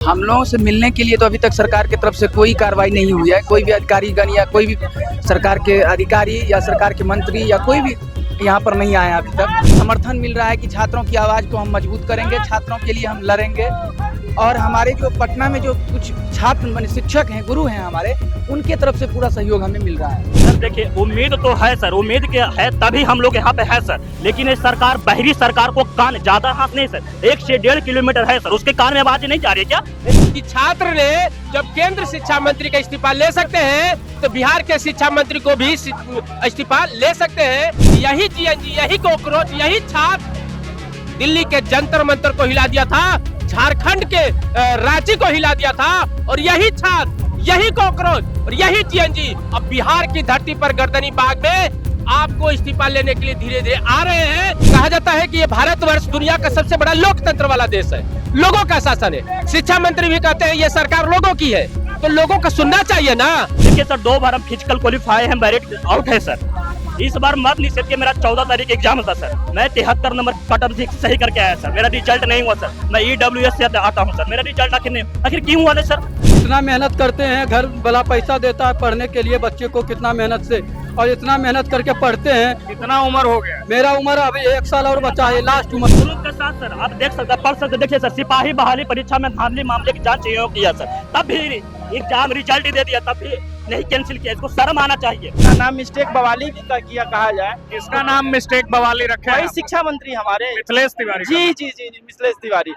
हम लोगों से मिलने के लिए तो अभी तक सरकार की तरफ से कोई कार्रवाई नहीं हुई है। कोई भी अधिकारीगण या कोई भी सरकार के अधिकारी या सरकार के मंत्री या कोई भी यहाँ पर नहीं आया अभी तक। समर्थन मिल रहा है कि छात्रों की आवाज़ को हम मजबूत करेंगे, छात्रों के लिए हम लड़ेंगे। और हमारे जो पटना में जो कुछ छात्र शिक्षक हैं, गुरु हैं हमारे, उनके तरफ से पूरा सहयोग हमें मिल रहा है। सर देखिए, उम्मीद तो है सर, उम्मीद के है तभी हम लोग यहाँ पे है सर। लेकिन ये सरकार, बाहरी सरकार को कान ज्यादा हाथ नहीं सर, 1 से 1.5 किलोमीटर है सर, उसके कान में आवाज नहीं जा रही है क्या? कि छात्र ने जब केंद्र शिक्षा मंत्री का इस्तीफा ले सकते हैं तो बिहार के शिक्षा मंत्री को भी इस्तीफा ले सकते हैं। यही जीएनजी, यही कॉकरोच, यही छात्र दिल्ली के जंतर मंतर को हिला दिया था, झारखंड के रांची को हिला दिया था, और यही छात्र, यही कॉकरोच और यही जीएनजी अब बिहार की धरती पर गर्दनी बाग में आपको इस्तीफा लेने के लिए धीरे धीरे आ रहे हैं। कहा जाता है कि ये भारतवर्ष दुनिया का सबसे बड़ा लोकतंत्र वाला देश है, लोगों का शासन है। शिक्षा मंत्री भी कहते हैं ये सरकार लोगों की है, तो लोगों का सुनना चाहिए ना। देखिए सर, 2 बार हम फिजिकल क्वालिफाई हैं, मेरिट आउट है सर। इस बार मत निषेध के मेरा 14 तारीख एग्जाम था सर, मैं 73 नंबर पैटर्न सही करके आया सर, मेरा रिजल्ट नहीं हुआ सर। मैं EWS से आता हूँ सर, मेरा रिजल्ट आखिर नहीं, आखिर क्यों हुआ नहीं सर? इतना मेहनत करते हैं, घर वाला पैसा देता है पढ़ने के लिए बच्चे को, कितना मेहनत से, और इतना मेहनत करके पढ़ते हैं। कितना उम्र हो गया? मेरा उम्र अभी 1 साल और बचा है, लास्ट उम्र। गुरु के साथ सर आप देख सकते, पढ़ सकते। देखिए सर, सिपाही बहाली परीक्षा में धांधली मामले की जांच किया सर, तब भी एग्जाम रिजल्ट ही दे दिया, तब भी नहीं कैंसिल किया। इसको शर्म आना चाहिए। इसका नाम मिस्टेक बवाली भी किया कहा जाए। इसका नाम मिस्टेक बवाली रखा है, वही शिक्षा मंत्री हमारे मिथिलेश तिवारी। जी जी जी जी, मिथिलेश तिवारी।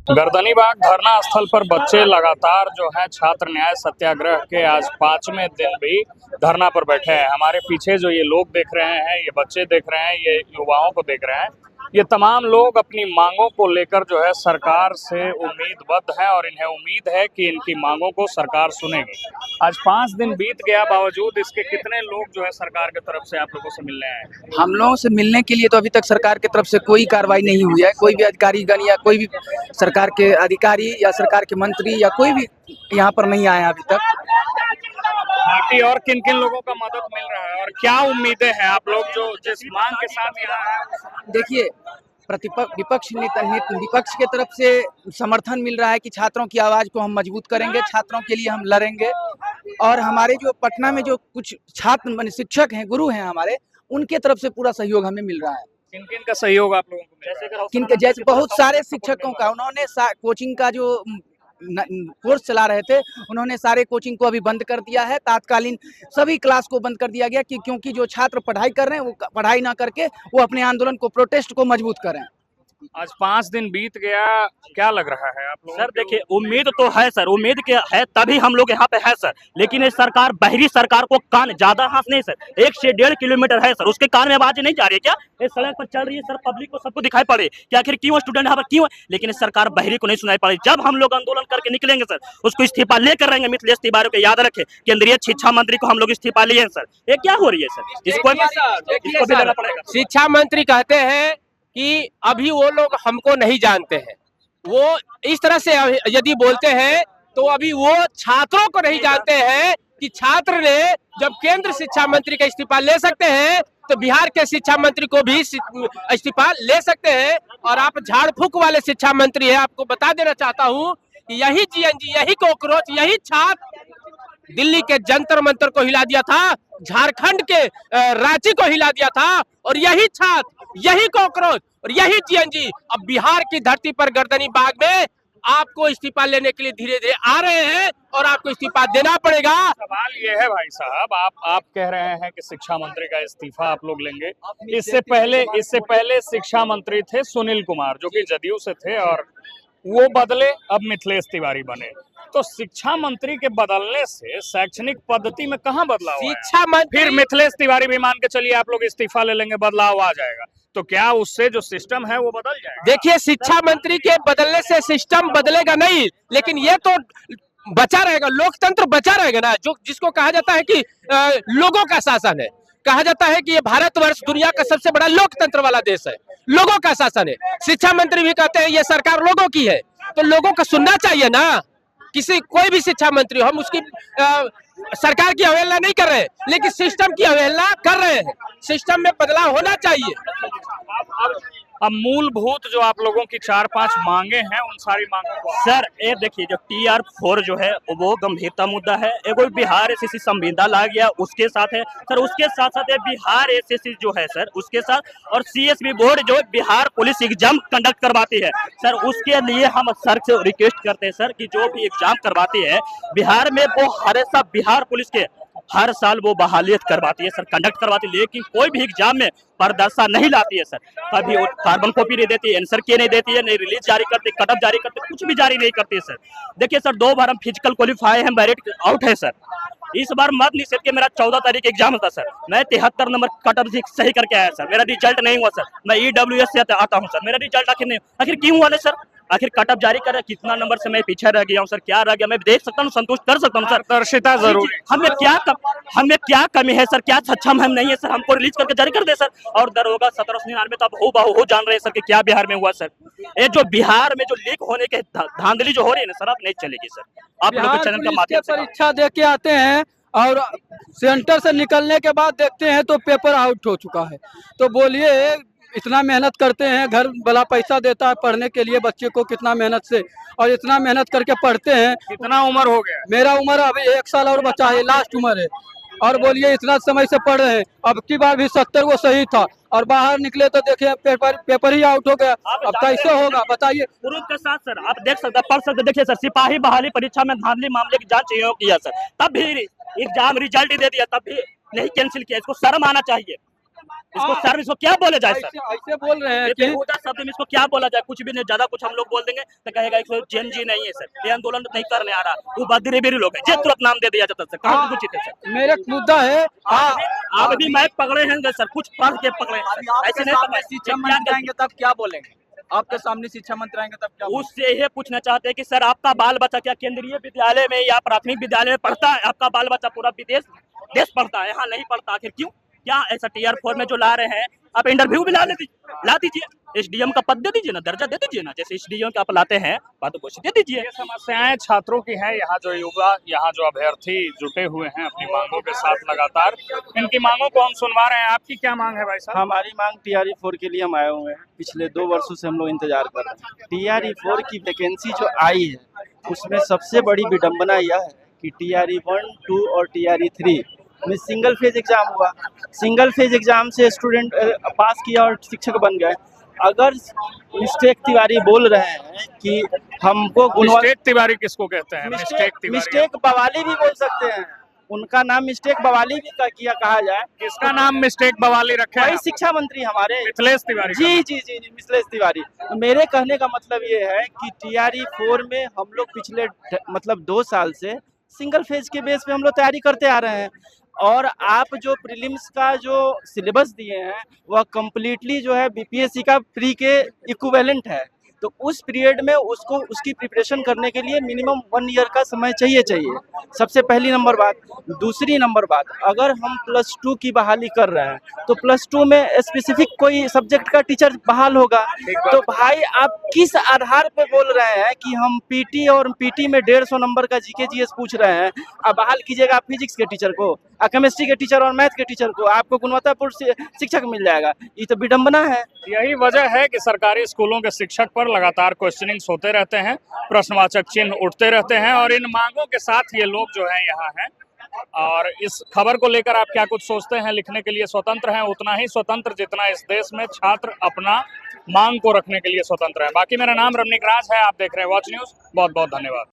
गर्दनीबाग धरना स्थल पर बच्चे लगातार जो है छात्र न्याय सत्याग्रह के आज 5वें दिन भी धरना पर बैठे हैं। हमारे पीछे जो ये लोग देख रहे हैं, ये बच्चे देख रहे हैं, ये युवाओं को देख रहे हैं, ये तमाम लोग अपनी मांगों को लेकर जो है सरकार से उम्मीदबद्ध हैं और इन्हें उम्मीद है कि इनकी मांगों को सरकार सुनेगी। आज 5 दिन बीत गया, बावजूद इसके कितने लोग जो है सरकार की तरफ से आप लोगों से मिलने आए हैं? हम लोगों से मिलने के लिए तो अभी तक सरकार की तरफ से कोई कार्रवाई नहीं हुई है। कोई भी अधिकारीगण या कोई भी सरकार के अधिकारी या सरकार के मंत्री या कोई भी यहाँ पर नहीं आया अभी तक। बाकी और किन किन लोगों का मदद मिल रहा है और क्या उम्मीदें हैं आप लोग जो जिस मांग के साथ यहाँ हैं? देखिए, विपक्ष के तरफ से समर्थन मिल रहा है कि छात्रों की आवाज़ को हम मजबूत करेंगे, छात्रों के लिए हम लड़ेंगे। और हमारे जो पटना में जो कुछ छात्र शिक्षक हैं, गुरु हैं हमारे, उनके तरफ से पूरा सहयोग हमें मिल रहा है। किन किन का सहयोग आप लोगों को मिल रहा है? किनके जैसे बहुत सारे शिक्षकों का, उन्होंने कोचिंग का जो कोर्स चला रहे थे, उन्होंने सारे कोचिंग को अभी बंद कर दिया है। तात्कालीन सभी क्लास को बंद कर दिया गया कि क्योंकि जो छात्र पढ़ाई कर रहे हैं वो पढ़ाई ना करके वो अपने आंदोलन को, प्रोटेस्ट को मजबूत करें। आज 5 दिन बीत गया, क्या लग रहा है आप लोगों सर देखिए, उम्मीद तो है सर, उम्मीद के है तभी हम लोग यहाँ पे है सर। लेकिन ये सरकार, बाहरी सरकार को कान ज्यादा हाथ नहीं सर, 1 से 1.5 किलोमीटर है सर, उसके कान में आवाज नहीं जा रही है क्या? ये सड़क पर चल रही है सर, पब्लिक को सबको दिखाई पड़े कि आखिर क्यों स्टूडेंट यहाँ पर क्यों है। लेकिन सरकार बाहरी को नहीं सुनाई पड़ी। जब हम लोग आंदोलन करके निकलेंगे सर, उसको इस्तीफा लेकर रहेंगे। मिथिलेश तिवारी को याद रखे, केंद्रीय शिक्षा मंत्री को हम लोग इस्तीफा लिए हैं सर। ये क्या हो रही है सर? इसको भी लेना पड़ेगा। शिक्षा मंत्री कहते हैं कि अभी वो लोग हमको नहीं जानते हैं। वो इस तरह से यदि बोलते हैं तो अभी वो छात्रों को नहीं जानते हैं कि छात्र ने जब केंद्र शिक्षा मंत्री का इस्तीफा ले सकते हैं तो बिहार के शिक्षा मंत्री को भी इस्तीफा ले सकते हैं। और आप झाड़ फूक वाले शिक्षा मंत्री हैं। आपको बता देना चाहता हूँ कि यही जीएनजी, यही कॉकरोच, यही छात्र दिल्ली के जंतर मंतर को हिला दिया था, झारखंड के रांची को हिला दिया था, और यही छात्र, यही कॉकरोच और यही जीएनजी अब बिहार की धरती पर गर्दनी बाग में आपको इस्तीफा लेने के लिए धीरे धीरे आ रहे हैं, और आपको इस्तीफा देना पड़ेगा। सवाल ये है भाई साहब, आप कह रहे हैं कि शिक्षा मंत्री का इस्तीफा आप लोग लेंगे। इससे पहले शिक्षा मंत्री थे सुनील कुमार, जो कि जदयू से थे, और वो बदले, अब मिथिलेश तिवारी बने। तो शिक्षा मंत्री के बदलने से शैक्षणिक पद्धति में कहाँ बदलाव आया? शिक्षा मंत्री, फिर मिथिलेश तिवारी भी मान के चलिए आप लोग इस्तीफा ले लेंगे, बदलाव आ जाएगा, तो क्या उससे जो सिस्टम है वो बदल जाएगा? देखिए, शिक्षा मंत्री के बदलने से सिस्टम बदलेगा नहीं, लेकिन ये तो बचा रहेगा, लोकतंत्र बचा रहेगा ना, जो जिसको कहा जाता है कि लोगों का शासन है। कहा जाता है कि ये भारतवर्ष दुनिया का सबसे बड़ा लोकतंत्र वाला देश है, लोगों का शासन है। शिक्षा मंत्री भी कहते हैं ये सरकार लोगों की है, तो लोगों का सुनना चाहिए ना। कोई भी शिक्षा मंत्री, हम उसकी सरकार की अवहेलना नहीं कर रहे, लेकिन सिस्टम की अवहेलना कर रहे हैं। सिस्टम में बदलाव होना चाहिए। अब मूलभूत जो आप लोगों की 4-5 मांगे हैं, उन सारी मांगों को सर ये देखिए, जो TR4 जो है वो गंभीरता मुद्दा है। एगो बिहार एसएससी संविदा ला गया, उसके साथ है सर, उसके साथ साथ बिहार एसएससी जो है सर, उसके साथ और CSB बोर्ड जो बिहार पुलिस एग्जाम कंडक्ट करवाती है सर, उसके लिए हम सर से रिक्वेस्ट करते हैं सर कि जो भी एग्जाम करवाती है बिहार में, वो हमेशा बिहार पुलिस के हर साल वो बहालियत करवाती है सर, कंडक्ट करवाती है, लेकिन कोई भी एग्जाम में पर्दासा नहीं लाती है सर। कभी वो कार्बन कॉपी नहीं देती, आंसर की नहीं देती है, नहीं रिलीज जारी करती, कट ऑफ जारी करती, कुछ भी जारी नहीं करती है सर। देखिए सर, 2 बार हम फिजिकल क्वालिफाई हैं, मेरिट आउट है सर। इस बार मत निषेध के मेरा 14 तारीख एग्जाम था सर, मैं 73 नंबर कट ऑफ सही करके आया सर, मेरा रिजल्ट नहीं हुआ सर। मैं EWS से आता हूँ सर, मेरा रिजल्ट आखिर नहीं, आखिर क्यों हुआ नहीं सर? आखिर कट ऑफ जारी कर, कितना नंबर से मैं पीछे रह गया हूँ सर, क्या रह गया मैं देख सकता हूँ, संतुष्ट कर सकता हूँ सर। पारदर्शिता जरूरी। हमें क्या कमी है सर, क्या सक्षम हम नहीं है सर, हमको रिलीज करके जारी कर दे सर। और दरोगा 1799 तो अब हो जान रहे हैं सर कि क्या बिहार में हुआ सर। ये जो बिहार में जो लीक होने के धांधली जो हो रही है ना सर, अब नहीं चलेगी सर। आप लोग के चैनल के माध्यम से परीक्षा दे के आते हैं और सेंटर से निकलने के बाद देखते हैं तो पेपर आउट हो चुका है। तो बोलिए, इतना मेहनत करते हैं, घर वाला पैसा देता है पढ़ने के लिए बच्चे को, कितना मेहनत से, और इतना मेहनत करके पढ़ते हैं। कितना उम्र हो गया? मेरा उम्र अभी 1 साल और बचा है, लास्ट उम्र है। और बोलिए, इतना समय से पढ़ रहे हैं, अब की बार भी 70 वो सही था, और बाहर निकले तो देखिए पेपर ही आउट हो गया। अब कैसे होगा बताइए? प्रूफ के साथ सर आप देख सकते, पढ़ सकते। देखिए सर, सिपाही बहाली परीक्षा में धांधली मामले की जांच किया सर, तब भी एग्जाम रिजल्ट ही दे दिया, तब भी नहीं कैंसिल किया। इसको शर्म आना चाहिए। इसको सर, इसको क्या बोला जाए सर? ऐसे बोल रहे हैं कि शब्द में इसको क्या बोला जाए? कुछ भी नहीं, ज्यादा कुछ हम लोग बोल देंगे तो कहेगा इसको जी नहीं है सर, ये आंदोलन नहीं करने आ रहा, वो बदरी लोग है, तुरंत नाम दे दिया जाता सर। कहाँ कुछ है सर? मेरे मुद्दा है, आप भी मैच पकड़े हैं सर, कुछ पढ़ के पकड़े, ऐसे नहीं। शिक्षा मंत्री आएंगे तब क्या बोलेंगे? आपके सामने शिक्षा मंत्री आएंगे तब क्या? उससे यह पूछना चाहते हैं कि सर, आपका बाल बच्चा क्या केंद्रीय विद्यालय में या प्राथमिक विद्यालय में पढ़ता है? आपका बाल बच्चा पूरा देश पढ़ता है, यहाँ नहीं पढ़ता, आखिर क्यों? क्या ऐसा TR4 में जो ला रहे हैं, आप इंटरव्यू भी ला दीजिए, SDM का पद दे दीजिए ना, दर्जा दे दीजिए ना, जैसे SDM का आप लाते हैं, बात दे दीजिए। ये समस्याएं छात्रों की हैं, यहाँ जो युवा, यहाँ जो अभ्यर्थी जुटे हुए हैं अपनी मांगों के साथ लगातार, इनकी मांगों को हम सुनवा रहे हैं। आपकी क्या मांग है भाई साहब? हमारी मांग TRE4 के लिए हम आए हुए हैं, पिछले 2 वर्षों से हम लोग इंतजार कर रहे हैं। TRE4 की वैकेंसी जो आई है, उसमें सबसे बड़ी विडंबना यह है कि TRE1, 2 और TRE3 में सिंगल फेज एग्जाम हुआ। सिंगल फेज एग्जाम से स्टूडेंट पास किया और शिक्षक बन गए। अगर मिस्टेक तिवारी बोल रहे हैं कि हमको मिस्टेक तिवारी किसको कहते हैं? मिस्टेक बवाली भी बोल सकते हैं, उनका नाम मिस्टेक बवाली भी कहा जाए। किसका नाम मिस्टेक बवाली रखा है? वही शिक्षा मंत्री हमारे मिथिलेश तिवारी। जी मिथिलेश तिवारी। मेरे कहने का मतलब ये है कि TRE4 में हम लोग पिछले 2 साल से सिंगल फेज के बेस पे हम लोग तैयारी करते आ रहे हैं, और आप जो प्रीलिम्स का जो सिलेबस दिए हैं वह कम्प्लीटली जो है BPSC का प्री के इक्विवेलेंट है। तो उस पीरियड में उसकी प्रिपरेशन करने के लिए मिनिमम 1 ईयर का समय चाहिए। सबसे पहली नंबर बात। दूसरी नंबर बात, अगर हम +2 की बहाली कर रहे हैं तो +2 में स्पेसिफिक कोई सब्जेक्ट का टीचर बहाल होगा। तो भाई, आप किस आधार पे बोल रहे हैं कि हम PT और PT में 150 नंबर का GK GS पूछ रहे हैं? अब बहाल कीजिएगा फिजिक्स के टीचर को, केमिस्ट्री के टीचर और मैथ के टीचर को, आपको गुणवत्तापूर्ण शिक्षक मिल जाएगा। ये तो विडंबना है। यही वजह है कि सरकारी स्कूलों के शिक्षक पर लगातार क्वेश्चनिंग्स होते रहते हैं, प्रश्नवाचक चिन्ह उठते रहते हैं, और इन मांगों के साथ ये लोग जो हैं यहाँ हैं। और इस खबर को लेकर आप क्या कुछ सोचते हैं? लिखने के लिए स्वतंत्र हैं, उतना ही स्वतंत्र जितना इस देश में छात्र अपना मांग को रखने के लिए स्वतंत्र है। बाकी मेरा नाम रमनीक राज है, आप देख रहे हैं वॉच न्यूज। बहुत बहुत धन्यवाद।